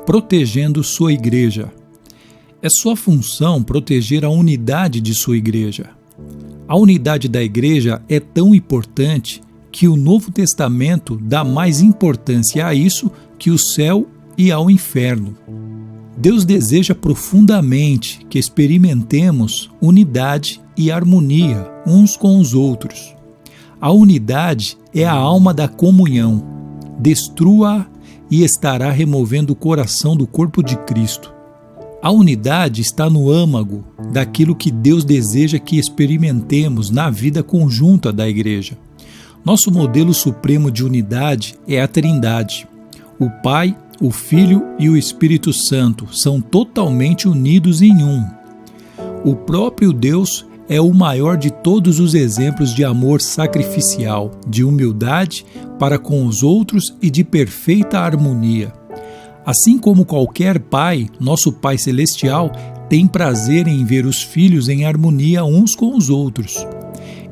protegendo sua igreja. É sua função proteger a unidade de sua igreja. A unidade da igreja é tão importante que o Novo Testamento dá mais importância a isso que o céu e ao inferno. Deus deseja profundamente que experimentemos unidade e harmonia uns com os outros. A unidade é a alma da comunhão. Destrua-a e estará removendo o coração do corpo de Cristo. A unidade está no âmago daquilo que Deus deseja que experimentemos na vida conjunta da igreja. Nosso modelo supremo de unidade é a Trindade. O Pai, o Filho e o Espírito Santo são totalmente unidos em um. O próprio Deus é o maior de todos os exemplos de amor sacrificial, de humildade para com os outros e de perfeita harmonia. Assim como qualquer pai, nosso Pai Celestial tem prazer em ver os filhos em harmonia uns com os outros.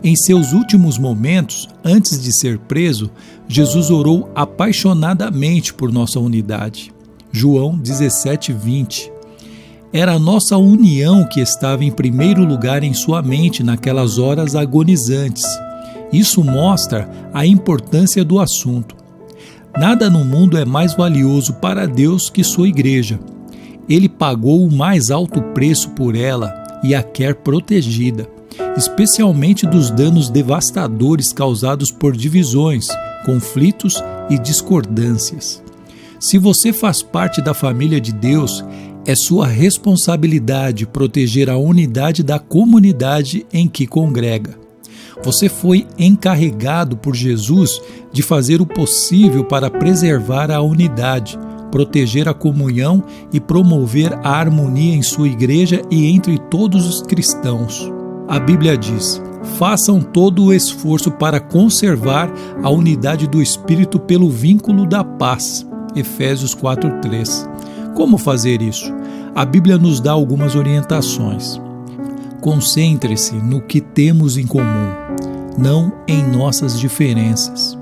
Em seus últimos momentos, antes de ser preso, Jesus orou apaixonadamente por nossa unidade. João 17:20. Era a nossa união que estava em primeiro lugar em sua mente naquelas horas agonizantes. Isso mostra a importância do assunto. Nada no mundo é mais valioso para Deus que sua igreja. Ele pagou o mais alto preço por ela e a quer protegida, especialmente dos danos devastadores causados por divisões, conflitos e discordâncias. Se você faz parte da família de Deus, é sua responsabilidade proteger a unidade da comunidade em que congrega. Você foi encarregado por Jesus de fazer o possível para preservar a unidade, proteger a comunhão e promover a harmonia em sua igreja e entre todos os cristãos. A Bíblia diz: façam todo o esforço para conservar a unidade do Espírito pelo vínculo da paz. Efésios 4:3. Como fazer isso? A Bíblia nos dá algumas orientações. Concentre-se no que temos em comum, não em nossas diferenças.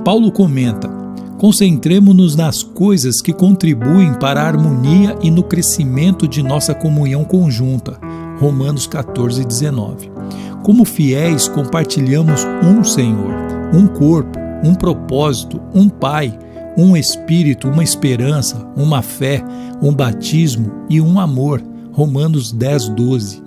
Paulo comenta: concentremo-nos nas coisas que contribuem para a harmonia e no crescimento de nossa comunhão conjunta. Romanos 14:19. Como fiéis, compartilhamos um Senhor, um corpo, um propósito, um Pai, um Espírito, uma esperança, uma fé, um batismo e um amor. Romanos 10:12.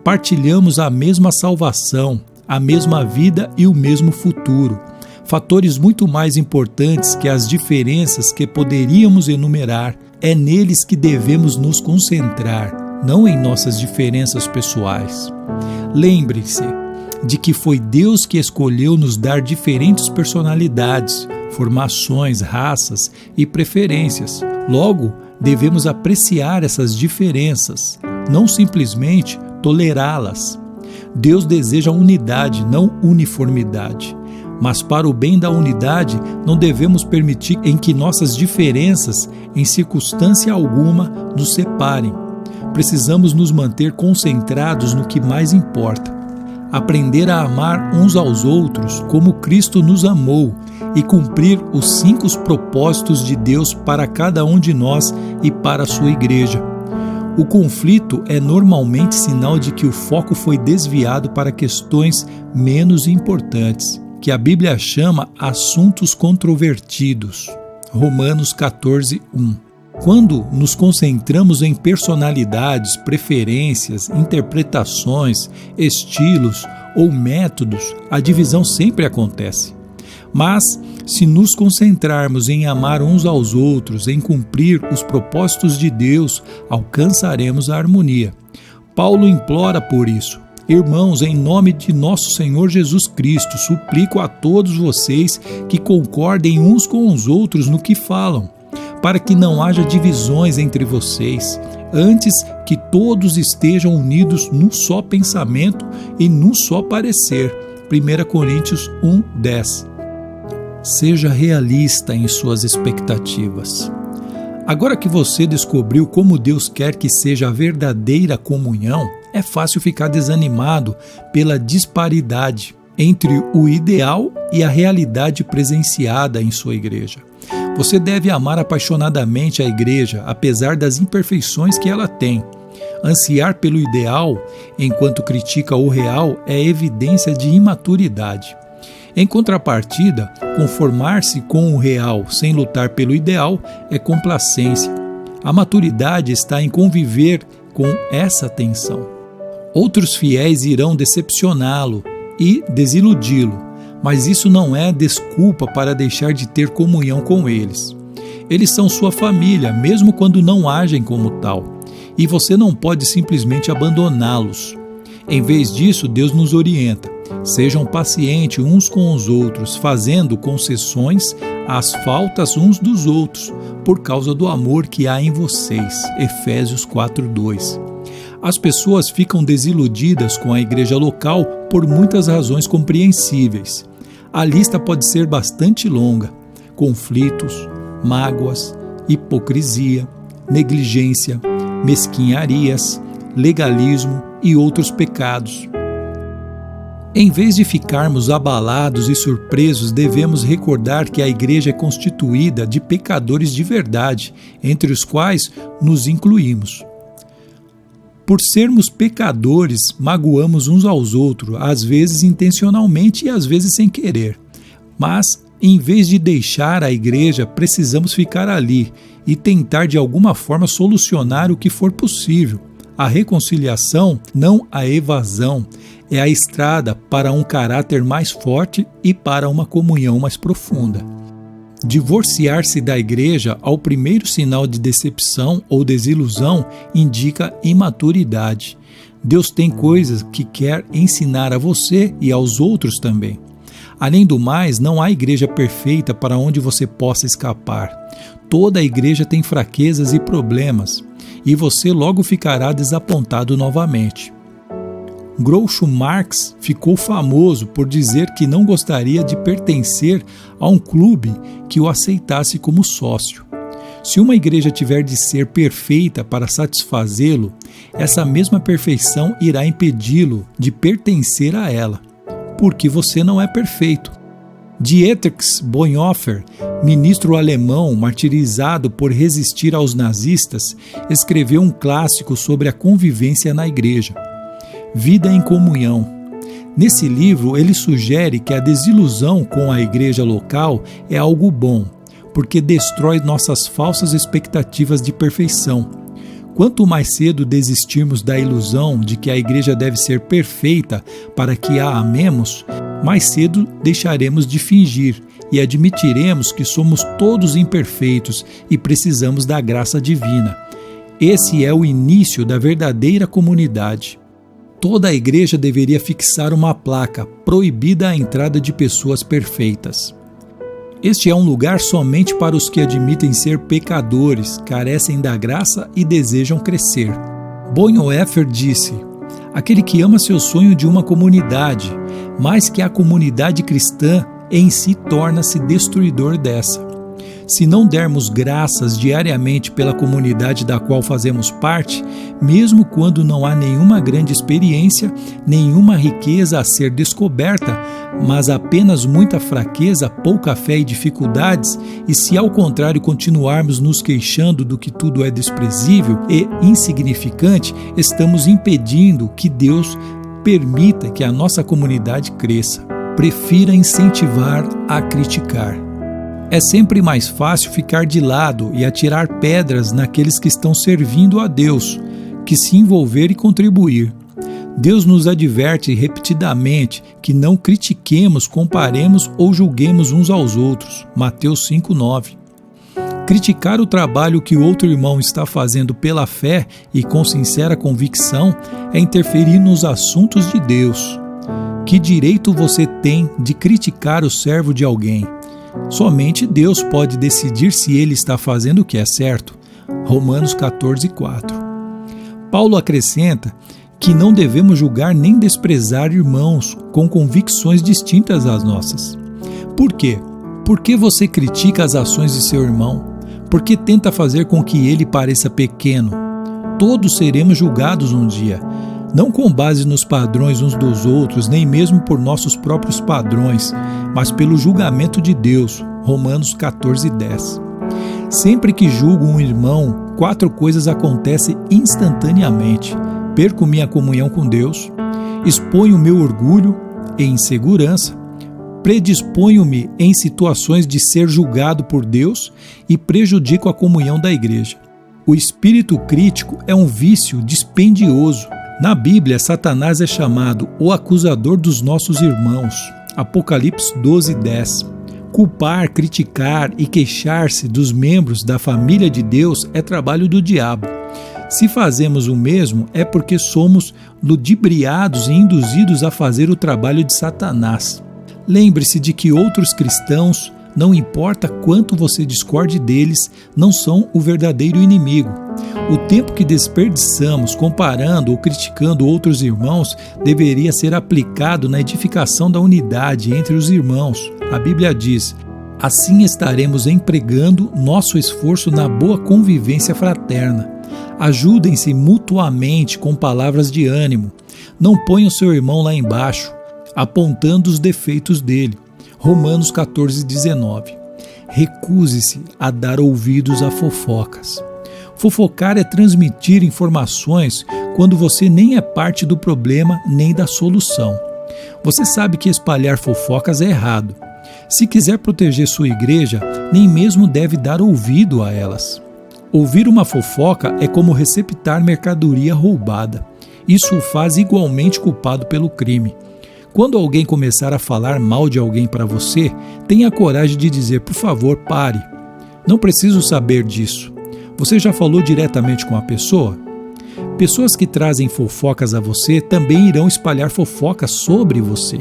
Partilhamos a mesma salvação, a mesma vida e o mesmo futuro. Fatores muito mais importantes que as diferenças que poderíamos enumerar. É neles que devemos nos concentrar, não em nossas diferenças pessoais. Lembre-se de que foi Deus que escolheu nos dar diferentes personalidades, formações, raças e preferências. Logo, devemos apreciar essas diferenças, não simplesmente tolerá-las. Deus deseja unidade, não uniformidade. Mas para o bem da unidade, não devemos permitir em que nossas diferenças, em circunstância alguma, nos separem. Precisamos nos manter concentrados no que mais importa. Aprender a amar uns aos outros como Cristo nos amou e cumprir os 5 propósitos de Deus para cada um de nós e para a sua igreja. O conflito é normalmente sinal de que o foco foi desviado para questões menos importantes, que a Bíblia chama assuntos controvertidos. Romanos 14:1. Quando nos concentramos em personalidades, preferências, interpretações, estilos ou métodos, a divisão sempre acontece. Mas, se nos concentrarmos em amar uns aos outros, em cumprir os propósitos de Deus, alcançaremos a harmonia. Paulo implora por isso. Irmãos, em nome de nosso Senhor Jesus Cristo, suplico a todos vocês que concordem uns com os outros no que falam, para que não haja divisões entre vocês, antes que todos estejam unidos num só pensamento e num só parecer. 1 Coríntios 1:10. Seja realista em suas expectativas. Agora que você descobriu como Deus quer que seja a verdadeira comunhão, é fácil ficar desanimado pela disparidade entre o ideal e a realidade presenciada em sua igreja. Você deve amar apaixonadamente a igreja, apesar das imperfeições que ela tem. Ansiar pelo ideal, enquanto critica o real, é evidência de imaturidade. Em contrapartida, conformar-se com o real sem lutar pelo ideal é complacência. A maturidade está em conviver com essa tensão. Outros fiéis irão decepcioná-lo e desiludi-lo, mas isso não é desculpa para deixar de ter comunhão com eles. Eles são sua família, mesmo quando não agem como tal, e você não pode simplesmente abandoná-los. Em vez disso, Deus nos orienta. Sejam pacientes uns com os outros, fazendo concessões às faltas uns dos outros, por causa do amor que há em vocês. Efésios 4:2. As pessoas ficam desiludidas com a igreja local por muitas razões compreensíveis. A lista pode ser bastante longa: conflitos, mágoas, hipocrisia, negligência, mesquinharias, legalismo e outros pecados. Em vez de ficarmos abalados e surpresos, devemos recordar que a igreja é constituída de pecadores de verdade, entre os quais nos incluímos. Por sermos pecadores, magoamos uns aos outros, às vezes intencionalmente e às vezes sem querer. Mas, em vez de deixar a igreja, precisamos ficar ali e tentar de alguma forma solucionar o que for possível. A reconciliação, não a evasão, é a estrada para um caráter mais forte e para uma comunhão mais profunda. Divorciar-se da igreja ao primeiro sinal de decepção ou desilusão indica imaturidade. Deus tem coisas que quer ensinar a você e aos outros também. Além do mais, não há igreja perfeita para onde você possa escapar. Toda igreja tem fraquezas e problemas, e você logo ficará desapontado novamente. Groucho Marx ficou famoso por dizer que não gostaria de pertencer a um clube que o aceitasse como sócio. Se uma igreja tiver de ser perfeita para satisfazê-lo, essa mesma perfeição irá impedi-lo de pertencer a ela, porque você não é perfeito. Dietrich Bonhoeffer, ministro alemão martirizado por resistir aos nazistas, escreveu um clássico sobre a convivência na igreja, Vida em Comunhão. Nesse livro, ele sugere que a desilusão com a igreja local é algo bom, porque destrói nossas falsas expectativas de perfeição. Quanto mais cedo desistirmos da ilusão de que a igreja deve ser perfeita para que a amemos, mais cedo deixaremos de fingir e admitiremos que somos todos imperfeitos e precisamos da graça divina. Esse é o início da verdadeira comunidade. Toda a igreja deveria fixar uma placa: proibida a entrada de pessoas perfeitas. Este é um lugar somente para os que admitem ser pecadores, carecem da graça e desejam crescer. Bonhoeffer disse: aquele que ama seu sonho de uma comunidade, mais que a comunidade cristã, em si torna-se destruidor dessa. Se não dermos graças diariamente pela comunidade da qual fazemos parte, mesmo quando não há nenhuma grande experiência, nenhuma riqueza a ser descoberta, mas apenas muita fraqueza, pouca fé e dificuldades, e se ao contrário continuarmos nos queixando do que tudo é desprezível e insignificante, estamos impedindo que Deus permita que a nossa comunidade cresça. Prefira incentivar a criticar. É sempre mais fácil ficar de lado e atirar pedras naqueles que estão servindo a Deus, que se envolver e contribuir. Deus nos adverte repetidamente que não critiquemos, comparemos ou julguemos uns aos outros. Mateus 5:9. Criticar o trabalho que o outro irmão está fazendo pela fé e com sincera convicção é interferir nos assuntos de Deus. Que direito você tem de criticar o servo de alguém? Somente Deus pode decidir se ele está fazendo o que é certo. Romanos 14:4. Paulo acrescenta que não devemos julgar nem desprezar irmãos com convicções distintas às nossas. Por quê? Por que você critica as ações de seu irmão? Por que tenta fazer com que ele pareça pequeno? Todos seremos julgados um dia, não com base nos padrões uns dos outros, nem mesmo por nossos próprios padrões, mas pelo julgamento de Deus. Romanos 14:10. Sempre que julgo um irmão, 4 coisas acontecem instantaneamente. Perco minha comunhão com Deus, exponho meu orgulho e insegurança, predisponho-me em situações de ser julgado por Deus e prejudico a comunhão da igreja. O espírito crítico é um vício dispendioso. Na Bíblia, Satanás é chamado o acusador dos nossos irmãos. Apocalipse 12:10. Culpar, criticar e queixar-se dos membros da família de Deus é trabalho do diabo. Se fazemos o mesmo, é porque somos ludibriados e induzidos a fazer o trabalho de Satanás. Lembre-se de que outros cristãos, não importa quanto você discorde deles, não são o verdadeiro inimigo. O tempo que desperdiçamos comparando ou criticando outros irmãos deveria ser aplicado na edificação da unidade entre os irmãos. A Bíblia diz: assim estaremos empregando nosso esforço na boa convivência fraterna. Ajudem-se mutuamente com palavras de ânimo. Não ponha o seu irmão lá embaixo, apontando os defeitos dele. Romanos 14:19. Recuse-se a dar ouvidos a fofocas. Fofocar é transmitir informações quando você nem é parte do problema nem da solução. Você sabe que espalhar fofocas é errado. Se quiser proteger sua igreja, nem mesmo deve dar ouvido a elas. Ouvir uma fofoca é como receptar mercadoria roubada. Isso o faz igualmente culpado pelo crime. Quando alguém começar a falar mal de alguém para você, tenha coragem de dizer: por favor, pare. Não preciso saber disso. Você já falou diretamente com a pessoa? Pessoas que trazem fofocas a você também irão espalhar fofocas sobre você.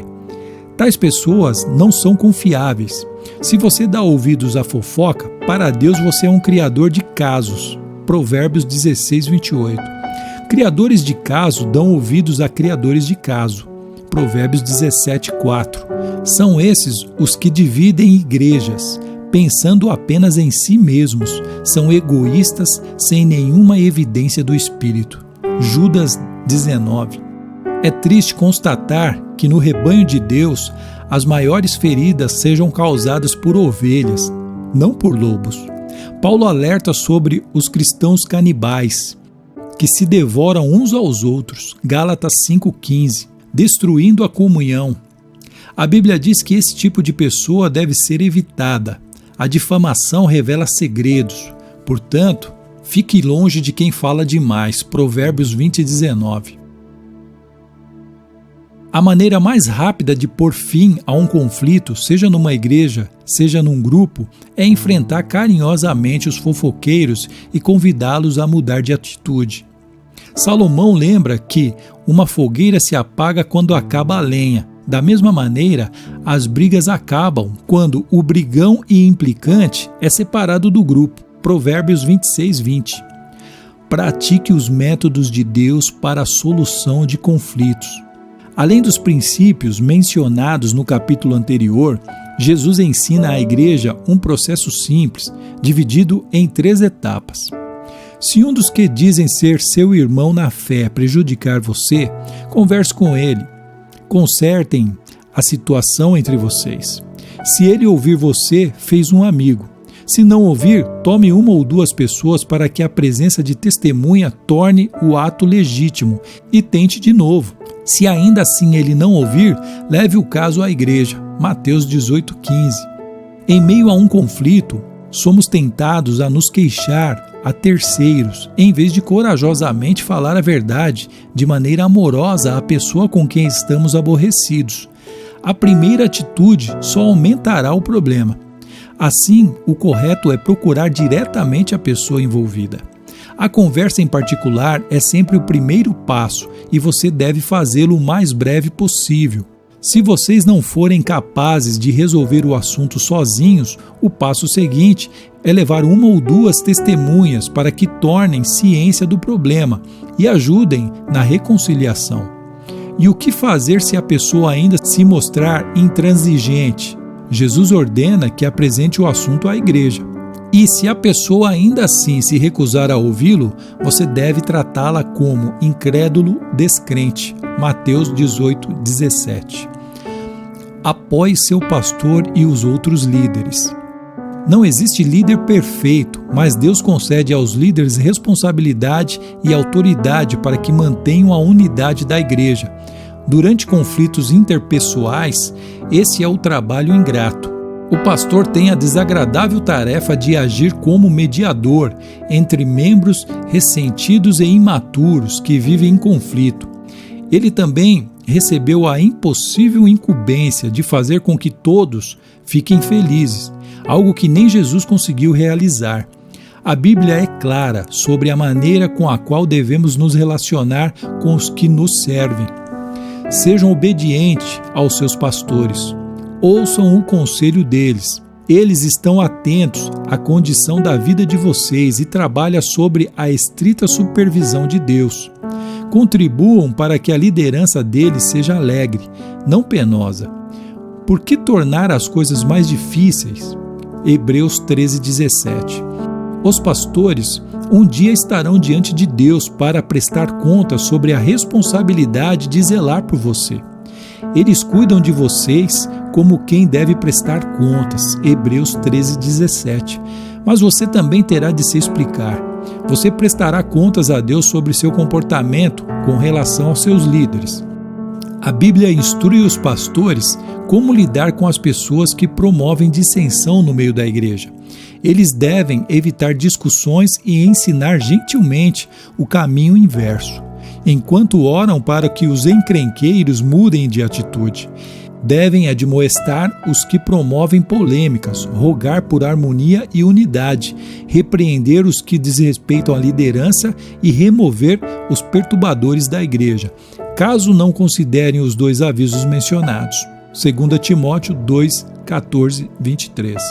Tais pessoas não são confiáveis. Se você dá ouvidos à fofoca, para Deus você é um criador de casos. Provérbios 16:28. Criadores de caso dão ouvidos a criadores de caso. Provérbios 17:4. São esses os que dividem igrejas, pensando apenas em si mesmos. São egoístas sem nenhuma evidência do Espírito. Judas 19. É triste constatar que no rebanho de Deus as maiores feridas sejam causadas por ovelhas, não por lobos. Paulo alerta sobre os cristãos canibais, que se devoram uns aos outros. Gálatas 5:15. Destruindo a comunhão. A Bíblia diz que esse tipo de pessoa deve ser evitada. A difamação revela segredos. Portanto, fique longe de quem fala demais. Provérbios 20:19. A maneira mais rápida de pôr fim a um conflito, seja numa igreja, seja num grupo, é enfrentar carinhosamente os fofoqueiros e convidá-los a mudar de atitude. Salomão lembra que uma fogueira se apaga quando acaba a lenha. Da mesma maneira, as brigas acabam quando o brigão e implicante é separado do grupo. Provérbios 26:20. Pratique os métodos de Deus para a solução de conflitos. Além dos princípios mencionados no capítulo anterior, Jesus ensina à igreja um processo simples, dividido em 3 etapas. Se um dos que dizem ser seu irmão na fé prejudicar você, converse com ele. Consertem a situação entre vocês. Se ele ouvir você, fez um amigo. Se não ouvir, tome 1 ou 2 pessoas para que a presença de testemunha torne o ato legítimo e tente de novo. Se ainda assim ele não ouvir, leve o caso à igreja. Mateus 18:15. Em meio a um conflito, somos tentados a nos queixar a terceiros, em vez de corajosamente falar a verdade de maneira amorosa à pessoa com quem estamos aborrecidos. A primeira atitude só aumentará o problema. Assim, o correto é procurar diretamente a pessoa envolvida. A conversa em particular é sempre o primeiro passo e você deve fazê-lo o mais breve possível. Se vocês não forem capazes de resolver o assunto sozinhos, o passo seguinte é levar 1 ou 2 testemunhas para que tornem ciência do problema e ajudem na reconciliação. E o que fazer se a pessoa ainda se mostrar intransigente? Jesus ordena que apresente o assunto à igreja. E se a pessoa ainda assim se recusar a ouvi-lo, você deve tratá-la como incrédulo descrente. Mateus 18:17. Apoie seu pastor e os outros líderes. Não existe líder perfeito, mas Deus concede aos líderes responsabilidade e autoridade para que mantenham a unidade da igreja. Durante conflitos interpessoais, esse é o trabalho ingrato. O pastor tem a desagradável tarefa de agir como mediador entre membros ressentidos e imaturos que vivem em conflito. Ele também recebeu a impossível incumbência de fazer com que todos fiquem felizes, algo que nem Jesus conseguiu realizar. A Bíblia é clara sobre a maneira com a qual devemos nos relacionar com os que nos servem. Sejam obedientes aos seus pastores. Ouçam o conselho deles. Eles estão atentos à condição da vida de vocês e trabalham sobre a estrita supervisão de Deus. Contribuam para que a liderança deles seja alegre, não penosa. Por que tornar as coisas mais difíceis? Hebreus 13:17. Os pastores um dia estarão diante de Deus para prestar contas sobre a responsabilidade de zelar por você. Eles cuidam de vocês como quem deve prestar contas. Hebreus 13:17. Mas você também terá de se explicar. Você prestará contas a Deus sobre seu comportamento com relação aos seus líderes. A Bíblia instrui os pastores como lidar com as pessoas que promovem dissensão no meio da igreja. Eles devem evitar discussões e ensinar gentilmente o caminho inverso, enquanto oram para que os encrenqueiros mudem de atitude. Devem admoestar os que promovem polêmicas, rogar por harmonia e unidade, repreender os que desrespeitam a liderança e remover os perturbadores da igreja, caso não considerem os dois avisos mencionados. 2 Timóteo 2:14-23.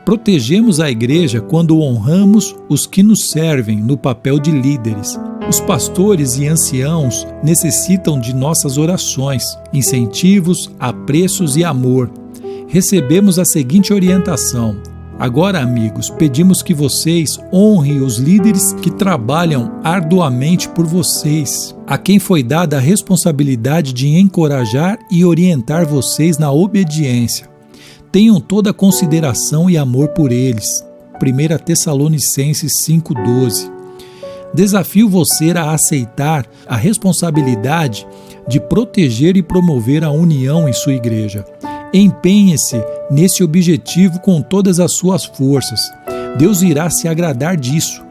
Protegemos a igreja quando honramos os que nos servem no papel de líderes. Os pastores e anciãos necessitam de nossas orações, incentivos, apreços e amor. Recebemos a seguinte orientação: agora, amigos, pedimos que vocês honrem os líderes que trabalham arduamente por vocês, a quem foi dada a responsabilidade de encorajar e orientar vocês na obediência. Tenham toda a consideração e amor por eles. 1 Tessalonicenses 5:12. Desafio você a aceitar a responsabilidade de proteger e promover a união em sua igreja. Empenhe-se nesse objetivo com todas as suas forças. Deus irá se agradar disso.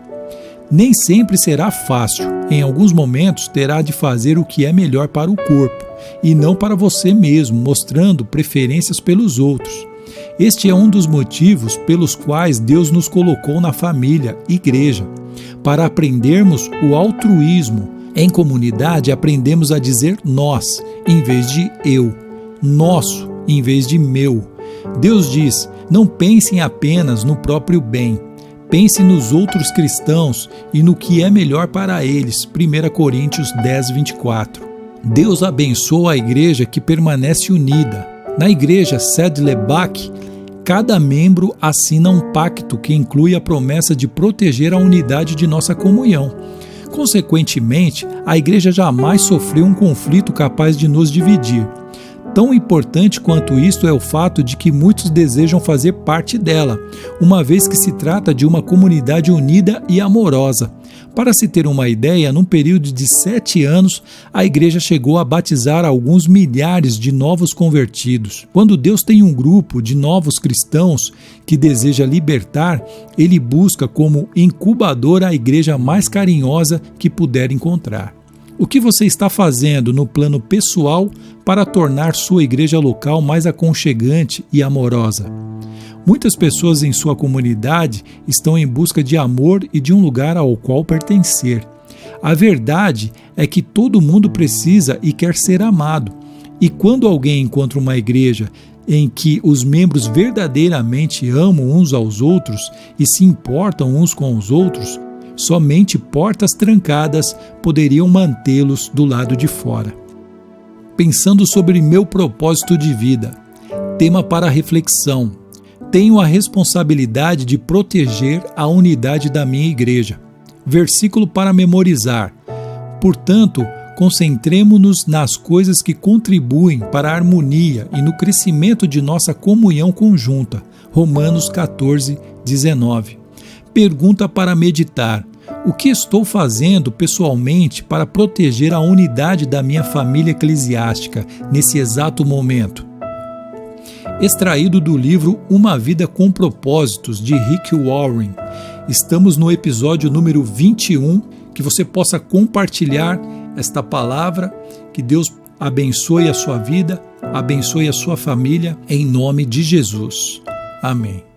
Nem sempre será fácil. Em alguns momentos terá de fazer o que é melhor para o corpo e não para você mesmo, mostrando preferências pelos outros. Este é um dos motivos pelos quais Deus nos colocou na família, igreja, para aprendermos o altruísmo. Em comunidade, aprendemos a dizer nós, em vez de eu, nosso, em vez de meu. Deus diz: não pensem apenas no próprio bem, pense nos outros cristãos e no que é melhor para eles. 1 Coríntios 10:24. Deus abençoa a igreja que permanece unida. Na igreja Saddleback, cada membro assina um pacto que inclui a promessa de proteger a unidade de nossa comunhão. Consequentemente, a igreja jamais sofreu um conflito capaz de nos dividir. Tão importante quanto isto é o fato de que muitos desejam fazer parte dela, uma vez que se trata de uma comunidade unida e amorosa. Para se ter uma ideia, num período de 7 anos, a igreja chegou a batizar alguns milhares de novos convertidos. Quando Deus tem um grupo de novos cristãos que deseja libertar, Ele busca como incubador a igreja mais carinhosa que puder encontrar. O que você está fazendo no plano pessoal para tornar sua igreja local mais aconchegante e amorosa? Muitas pessoas em sua comunidade estão em busca de amor e de um lugar ao qual pertencer. A verdade é que todo mundo precisa e quer ser amado. E quando alguém encontra uma igreja em que os membros verdadeiramente amam uns aos outros e se importam uns com os outros, somente portas trancadas poderiam mantê-los do lado de fora. Pensando sobre meu propósito de vida, tema para reflexão: tenho a responsabilidade de proteger a unidade da minha igreja. Versículo para memorizar: portanto, concentremo-nos nas coisas que contribuem para a harmonia e no crescimento de nossa comunhão conjunta. Romanos 14, 19. Pergunta para meditar: o que estou fazendo pessoalmente para proteger a unidade da minha família eclesiástica nesse exato momento? Extraído do livro Uma Vida com Propósitos, de Rick Warren. Estamos no episódio número 21, que você possa compartilhar esta palavra, que Deus abençoe a sua vida, abençoe a sua família, em nome de Jesus. Amém.